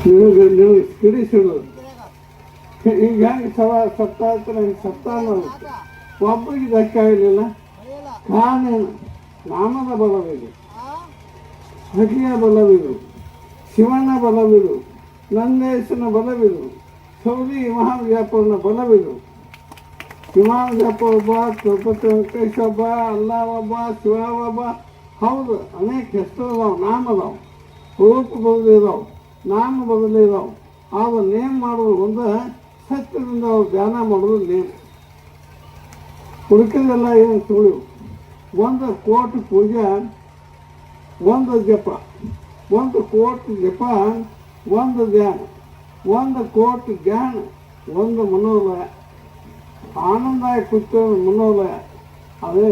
ನಿನಗೆ ಕಿಡಿಸಿಡೋದು ಈಗ ಹೆಂಗೆ ಸತ್ತಾತ್ರ ಸತ್ತಾನ ಒಬ್ಬರಿಗೆ ಧಕ್ಕೆ ಆಗಲಿಲ್ಲ. ಕಾರಣ ನಾಮದ ಬಲವಿದು, ಹಟಿಯ ಬಲವಿದು, ಶಿವನ ಬಲವಿದು, ನಂದೇಶನ ಬಲವಿದು, ಸೌದಿ ಮಹಾವಿಜಾಪುರನ ಬಲವಿದು. ಮಹಾವಿಜಾಪುರ ಒಬ್ಬ, ತಿರುಪತಿ ವೆಂಕಟೇಶ ಒಬ್ಬ, ಅಲ್ಲ ಒಬ್ಬ, ಶಿವ ಒಬ್ಬ. ಹೌದು, ಅನೇಕ ಹೆಸರು ಅದಾವೆ, ನಾಮ ಅದಾವೆ, ರೂಪ ಬದಲಿದಾವೆ, ನಾಮ ಬದಲಿದಾವೆ. ಆದ್ರೆ ನೇಮ್ ಮಾಡೋದು ಒಂದು, ಸತ್ಯದಿಂದ ಅವ್ರು ಧ್ಯಾನ ಮಾಡೋದು ನೇಮ್. ಉಳಿಕೆದೆಲ್ಲ ಏನು ಸುಳಿವು. ಒಂದು ಕೋಟಿ ಪೂಜೆ, ಒಂದು ಜಪ, ಒಂದು ಕೋಟಿ ಜಪ, ಒಂದು ಧ್ಯಾನ, ಒಂದು ಕೋಟಿ ಧ್ಯಾನ, ಒಂದು ಮನೋಲಯ. ಆನಂದಾಯ ಕೂತು ಮನೋಲಯ, ಅದೇ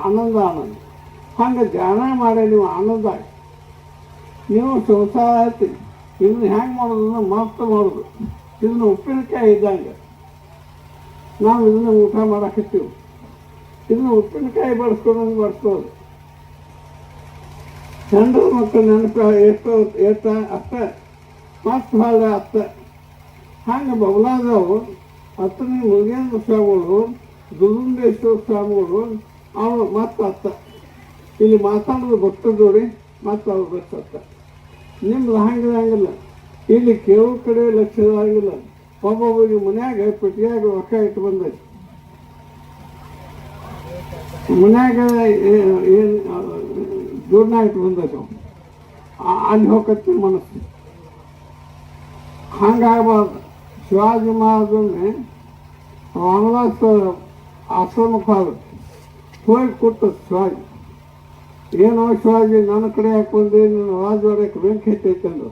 ಆನಂದ. ಹಂಗೆ ಧ್ಯಾನ ಮಾಡಿ ನೀವು ಆನಂದ. ನೀವು ಸಂಸಾರ ಐತಿ, ಇದನ್ನು ಹೆಂಗೆ ಮಾಡೋದನ್ನ ಮಸ್ತ್ ಮಾಡೋದು. ಇದನ್ನು ಉಪ್ಪಿನಕಾಯಿ ಇದ್ದಂಗೆ ನಾವು ಇದನ್ನು ಊಟ ಮಾಡಾಕತ್ತೀವಿ. ಇದನ್ನು ಉಪ್ಪಿನಕಾಯಿ ಬಡಿಸ್ಕೋದು. ಹೆಂಡ್ರ ಮಕ್ಕಳು ನೆನಪು ಎಷ್ಟು ಅಷ್ಟೇ, ಮತ್ತು ಭಾಳ ಅತ್ತ. ಹಂಗೆ ಬಬಲಾದವು ಹತ್ತನೇ ಮುರುಗೇಂದ್ರ ಸ್ವಾಮಿಗಳು, ದುರುಂಡೇಶ್ವರ ಸ್ವಾಮಿಗಳು, ಅವರು ಮತ್ತು ಅತ್ತ. ಇಲ್ಲಿ ಮಾತಾಡೋದು ಭಕ್ತದೋಡಿ ಮತ್ತು ಅವ್ರು ಬರ್ತತ್ತ. ನಿಮ್ದು ಹಂಗಿಲ್ಲ. ಇಲ್ಲಿ ಕೇಳೋ ಕಡೆ ಲಕ್ಷ್ಯದಾಗಿಲ್ಲ. ಒಬ್ಬೊಬ್ಬರಿಗೆ ಮನ್ಯಾಗ ಪೆಟ್ಟಿಯಾಗ ರೊಕ್ಕ ಇಟ್ಟು ಬಂದೈತಿ. ಮನ್ಯಾಗ ಏನು ಜೋಡಣ ಇಟ್ಟು ಬಂದೈತಿ. ಅಲ್ಲಿ ಹೋಗತ್ತೆ ಮನಸ್ಸು. ಹಂಗಾಗಬಾರ್ದು. ಶಿವಾಜಿ ಮಹಾರಾಜನ್ನೇ ರಾಮದಾಸ ಆಶ್ರಮಕ್ಕೆ ಹೋಗಿ ಕೊಟ್ಟ ಶಿವಾಜಿ. ಏನೋ ಶಿವಾಜಿ ನನ್ನ ಕಡೆ ಯಾಕೆ ಬಂದು ನೀನು ರಾಜವಾಡಕ್ಕೆ ಬೆಂಕಿ ಹೆಚ್ಚೈತೆ ಅಂದರು.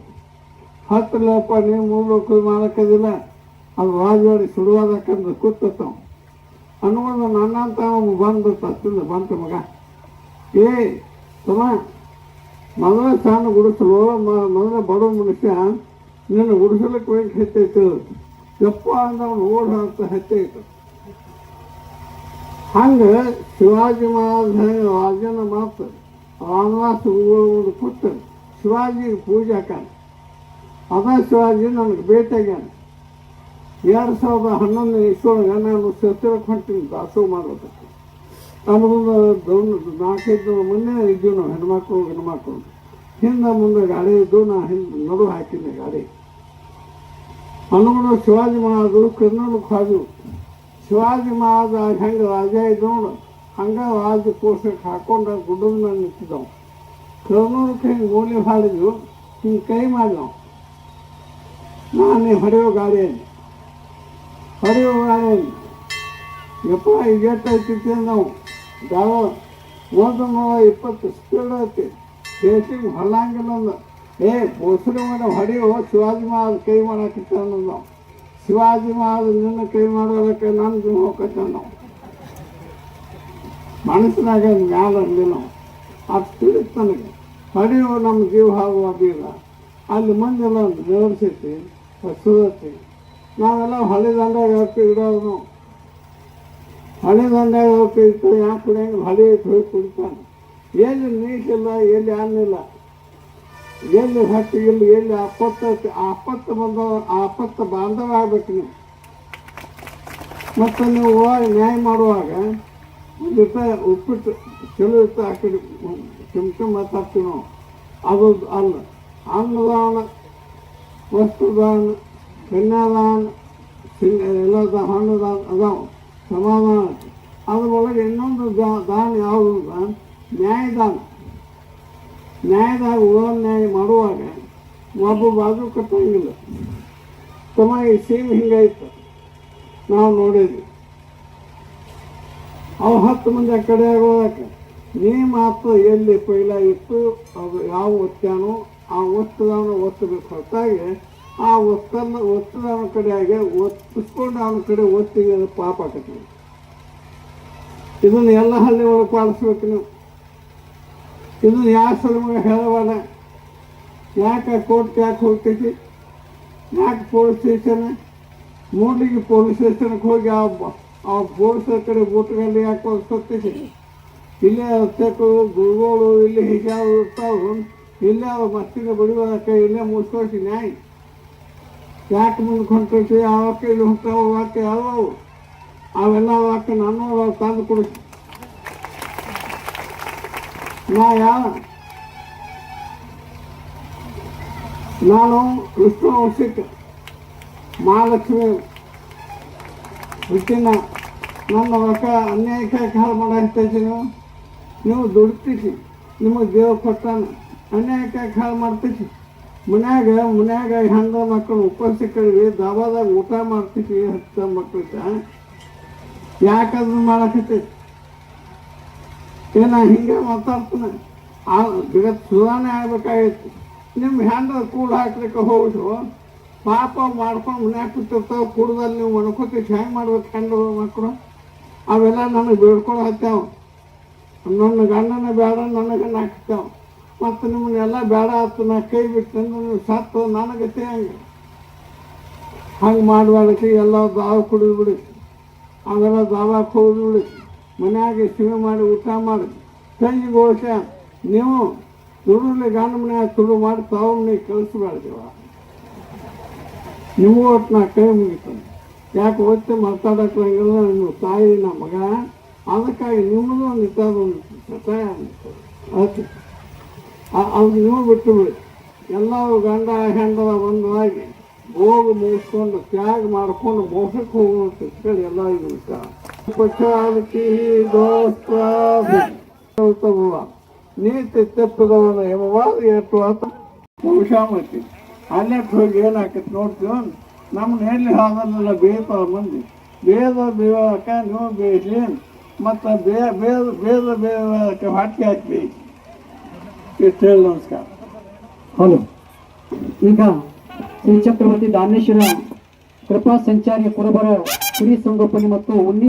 ಹತ್ತಲಪ್ಪ ನೀವು ಮೂರು ಮಾಡೋಕ್ಕೋದಿಲ್ಲ, ಅದು ರಾಜವಾಡಿ ಸುಡುವಾದಕ್ಕಂದ್ರೆ ಕೂತಾವ ಅನ್ನೋದು ನನ್ನಂತ ಬಂದು ತತ್ತಿಂದ ಬಂತು ಮಗ. ತಮ್ಮ ಮೊದಲ ಸಣ್ಣ ಗುಡಿಸಲು ಮೊದಲ ಬಡವ ಮನುಷ್ಯ ನಿನ್ನ ಗುಡಿಸಲಕ್ಕೆ ಬೆಂಕಿ ಹೆಚ್ಚೈತೆ ಯಪ್ಪ ಅಂದ ಅವನು ಓಡ್ ಅಂತ ಹೆಚ್ಚೈತು. ಹಂಗೆ ಶಿವಾಜಿ ಮಹಾರಾಜ ರಾಜನ ಮಾತು ರಾಮದಾಸ ಕೊಟ್ಟು ಶಿವಾಜಿಗೆ ಪೂಜೆ ಹಾಕಾನ. ಅದ ಶಿವಾಜಿ ನನಗೆ ಭೇಟಿಯಾಗ್ಯಾನ. 2011 ಇಸ್ರೊಳಗೆ ನಾನು ಶಸ್ತ್ರಕ್ಕೆ ಹೊಂಟೀನಿ ದಾಸೋಹ ಮಾಡೋದಕ್ಕೆ. ನಮಗೊಂದು 4-5 ಮೊನ್ನೆ ಇದ್ದೀವಿ ನಾವು, ಹೆಣ್ಮಕ್ಳು ಹಿಂದೆ ಮುಂದೆ ಗಾಡಿ ಇದ್ದು ನಾ ಹಿಂದೆ ನಡು ಹಾಕಿದ್ದೆ ಗಾಡಿ. ಅನುಗುಣ ಶಿವಾಜಿ ಮಹಾರಾಜರು ಕರ್ನಾಟಕ ಹೋದವು. ಶಿವಾಜಿ ಮಹಾರಾಜ ಹೆಂಗೆ ರಾಜ ಇದ್ದವನು ಹಂಗೆ ರಾಜ ಕೋಶಕ್ಕೆ ಹಾಕೊಂಡು ಗುಡ್ಡದ ಮೇಲೆ ನಿಂತಿದ್ದವು. ಕರ್ನೂರಕ್ಕೆ ಹಿಂಗೆ ಗೋಲಿ ಹಾಡಿದ್ವು, ಹಿಂಗೆ ಕೈ ಮಾಡಿದವು. ನಾನೇ ಹೊಡೆಯೋ ಗಾಡಿಯಲ್ಲಿ ಯಪ್ಪ ಈಗ ಎಷ್ಟೈತಿ ನಾವು ದಾವ 120 ಸ್ಪೀಡ್ ಐತಿ. ದೇಶಿಗೆ ಹೊಲಂಗಿಲ್ಲ ಅಂದ. ಬೋಸರಿ ಮೇಲೆ ಹೊಡೆಯೋ ಶಿವಾಜಿ ಮಹಾರಾಜ ಕೈ ಮಾಡಾಕಿತ್ತ ನಾವು. ಶಿವಾಜಿ ಮಹಾರಾಜ ನಿನ್ನ ಕೈ ಮಾಡೋದಕ್ಕೆ ನನ್ನ ಜೀವ ಹೋಗ್ಕತ್ತ ನಾವು. ಮನಸ್ಸಿನಾಗ ಮ್ಯಾಲ ಅಂದಿಲ್ಲ ನಾವು. ಅದು ತಿಳಿತು ನನಗೆ. ಹೊಡೆಯೋ ನಮ್ಮ ಜೀವ ಆಗುವಾಗಿಲ್ಲ. ಅಲ್ಲಿ ಮಂದೆಲ್ಲ ದೇವರ್ಸೈತಿ, ಸುರತಿ. ನಾವೆಲ್ಲ ಹಳೆ ದಂಡಾಗ ಹೋಗ್ತಿ ಇಡೋದು. ಹಳೆ ದಂಡಾಗ ಹೋಗ್ತಿ ಇತ್ತು. ಯಾಕೆ ಕುಡಿಯಂಗೆ ಹಳೆ ಹೋಗಿ ಕುಡಿತಾನೆ. ಎಲ್ಲಿ ನೀಟಿಲ್ಲ, ಎಲ್ಲಿ ಅನ್ನಿಲ್ಲ, ಎಲ್ಲಿ ಹಟ್ಟಿಗಿಲ್ಲ, ಎಲ್ಲಿ ಆಪತ್ತು ಬಂದ ಆಪತ್ತು ಬಾಂಧವ ಆಗ್ಬೇಕು ನೀವು. ಮತ್ತು ನೀವು ನ್ಯಾಯ ಮಾಡುವಾಗ ಒಂದು ಉಪ್ಪಿಟ್ಟು ಚಲೋ ಇತ್ತು ಆ ಕಡೆ ಕೆಂಪು ಮಾತಾಡ್ತೀವಿ ನಾವು. ಅದು ಅಲ್ಲ. ಅನ್ನದಾನ, ವಸ್ತುದಾನ, ಕನ್ಯಾದಾನ, ಎಲ್ಲ ಹಣ್ಣುದಾನ ಅದಾವ, ಸಮಾಧಾನ. ಅದ್ರೊಳಗೆ ಇನ್ನೊಂದು ದಾನ ಯಾವುದು? ನ್ಯಾಯದಾನ. ನ್ಯಾಯದಾಗ ನ್ಯಾಯ ಮಾಡುವಾಗ ಒಬ್ಬ ಬಾಜು ಕಟ್ಟಂಗಿಲ್ಲ. ತಮ್ಮ ಈ ಸೀಮೆ ಹಿಂಗಾಯ್ತು ನಾವು ನೋಡಿದ್ವಿ. ಅವು 10 ಮಂದಿ ಆ ಕಡೆ ಆಗೋದಕ್ಕೆ ನೀ ಮಾತ್ರ ಎಲ್ಲಿ ಪೈಲ ಇತ್ತು ಅದು ಯಾವ ಒತ್ತಾನೋ ಆ ಒತ್ತುದವನು ಒತ್ತಬೇಕು. ಹೊರತಾಗಿ ಆ ಒತ್ತದವನ ಕಡೆಯಾಗೆ ಒತ್ತಿಸ್ಕೊಂಡು ಅವನ ಕಡೆ ಒತ್ತಿಗೆ ಪಾಪ ಆಕತ್ತೀವಿ. ಇದನ್ನು ಎಲ್ಲ ಹಳ್ಳಿ ಒಳಗೆ ಪಾಲಿಸ್ಬೇಕು ನೀವು. ಇದನ್ನು ಯಾವ ಸಲುವಾಗಿ ಹೇಳವಾಡ. ಯಾಕೆ ಕೋರ್ಟ್ಗೆ ಯಾಕೆ ಹೋಗ್ತೈತಿ? ಯಾಕೆ ಪೊಲೀಸ್ ಸ್ಟೇಷನ್? ಮೂಡ್ಲಿಗೆ ಪೊಲೀಸ್ ಸ್ಟೇಷನ್ಗೆ ಹೋಗಿ ಆ ಪೊಲೀಸರ ಕಡೆ ಬೂಟ್ಗಳಲ್ಲಿ ಯಾಕೆ ಹೋಗ್ತೈತಿ? ಇಲ್ಲೇ ಅರ್ಚಕರು ಗುರುಗಳು ಇಲ್ಲಿ ಹೀಗೆ ಇರ್ತಾವೆ. ಇಲ್ಲೇ ಅವ್ರ ಮಸ್ತಿಗೆ ಬಡಿಯೋದಕ್ಕೆ ಇಲ್ಲೇ ಮುಗಿಸ್ಕೊಳ್ಸಿ ನ್ಯಾಯ ಯಾಕೆ ಮುಂದಕ್ಕೆ ಹೊಂಟೈತಿ ಯಾವಕ್ಕೆ ಇಲ್ಲಿ ಹೊಂಟಾವ ವಾಕ್ಯ ಯಾವವು ಅವೆಲ್ಲ ವಾಕ್ಯ ನಾನು ತಂದು ಕೊಡಿಸಿ ನಾ ನಾನು ಕೃಷ್ಣ ವಂಶಕ್ಕೆ ಮಹಾಲಕ್ಷ್ಮಿ ಹುಟ್ಟಿನ ನನ್ನ ರೊಕ್ಕ ಅನ್ಯಾಯಕ್ಕೆ ಹಾಳು ಮಾಡಾಕ್ತೈತಿ ನೀವು ದುಡ್ತೀತಿ ನಿಮಗೆ ದೇವ್ರು ಕೊಟ್ಟಾನ ಅನ್ಯಾಯಕ್ಕೆ ಹಾಳು ಮಾಡ್ತೈತಿ ಮನ್ಯಾಗ ಹೆಂಗ ಮಕ್ಕಳು ಉಪವಾಸ ಕಳಿವಿ ದಾಬಾದಾಗ ಊಟ ಮಾಡ್ತೈತಿ 10 ಮಕ್ಕಳಿಗೆ ಯಾಕಂದ್ರೆ ಮಾಡಾಕತ್ತೈತಿ ನಾ ಹಿಂಗೆ ಮಾತಾಡ್ತಾನೆ ಜಗತ್ತು ಸುಧಾರಣೆ ಆಗ್ಬೇಕಾಗಿತ್ತು ನಿಮ್ಮ ಹೆಂಡ್ರ ಕೂಡ್ ಹಾಕ್ಲಿಕ್ಕೆ ಹೋಗ್ಬಿಟ್ಟು ಪಾಪ ಮಾಡ್ಕೊಂಡು ಮನ್ಯಾಗ ಕೂತಿರ್ತಾವೆ ಕೂಡದಲ್ಲಿ ನೀವು ಮಣ್ಕೋತೀವಿ ಹೆಂಗೆ ಮಾಡ್ಬೇಕು ಹೆಂಡ್ರು ಮಕ್ಕಳು ಅವೆಲ್ಲ ನನಗೆ ಬೇಡ್ಕೊಂಡು ಹತ್ತಾವ ನನ್ನ ಗಂಡನ ಬೇಡ ನನ್ನ ಗಂಡ ಹಾಕ್ತಾವ ಮತ್ತು ನಿಮ್ಮನ್ನೆಲ್ಲ ಬೇಡ ಆಯ್ತು ನಾ ಕೈ ಬಿಟ್ಟು ನೀವು ಸತ್ತು ನನಗತ್ತೆ ಹಂಗೆ ಮಾಡಬೇಡಕ್ಕೆ ಎಲ್ಲ ದಾವ ಕುಡಿದು ಬಿಡಿ ಅವೆಲ್ಲ ದಾವಕ್ಕೆ ಹೋಗಿ ಬಿಡಿ ಮನ್ಯಾಗ ಸಿಮೆ ಮಾಡಿ ಊಟ ಮಾಡಿ ತಂಗಿ ಗೋಷ ನೀವು ತುಳುಲಿ ಗಂಡ ಮನ್ಯಾಗ ತುಳು ಮಾಡಿ ತಾವು ನೀವು ಕಳಿಸ್ಬೇಡ್ತೀವ ನಿಮಗೂ ಒಟ್ಟು ನಾ ಕೈ ಮುಗಿತಾನೆ ಯಾಕೆ ಒತ್ತೆ ಮಾತಾಡಕ್ಕೆ ಹಂಗಿಲ್ಲ ನೀವು ತಾಯಿ ನಮ್ಮ ಮಗ ಅದಕ್ಕಾಗಿ ನಿಮ್ಮದು ಒಂದು ಇತ್ತದೊಂದು ಸತಾಯ ಅದಕ್ಕೆ ಅದು ನೀವು ಬಿಟ್ಟು ಬಿಡಿ ಎಲ್ಲರೂ ಗಂಡ ಹೆಂಡದ ಒಂದಾಗಿ ಹೋಗಿ ಮುಗಿಸ್ಕೊಂಡು ತ್ಯಾಗ ಮಾಡ್ಕೊಂಡು ಮೋಸಕ್ಕೆ ಹೋಗುವಂತ ಹೇಳಿ ಎಲ್ಲ ಇದು ಪಕ್ಷಾಲಕಿ ದೋಸ್ತ ನೀತಿ ತೆಪ್ಪದವನ ಯಮವಾದ ಎಷ್ಟು ಆತ ವಂಶಾಮತಿ ಅಲ್ಲೆಟ್ಟು ಹೋಗಿ ಏನಾಕೈತಿ ನೋಡ್ತೀವ ನಮ್ಮನ್ನ ಎಲ್ಲಿ ಹಾದಲ್ಲೆಲ್ಲ ಬೇಯ್ತಾವ ಮಂದಿ ಬೇಯಕ್ಕೆ ನೀವು ಬೇಯಿಸಿ ಮತ್ತು ಬೇಯಕ್ಕೆ ಹಾಕಿ ಹಾಕಿ ಇಷ್ಟು ಹೇಳಿ ನಮಸ್ಕಾರ. ಹಲೋ. ಈಗ ಶ್ರೀ ಛತ್ರಪತಿ ದಾನೇಶ್ವರ ಕೃಪಾ ಸಂಚಾರಿ ಕುರುಬರ ಕುರಿ ಸಂಗೋಪನೆ ಮತ್ತು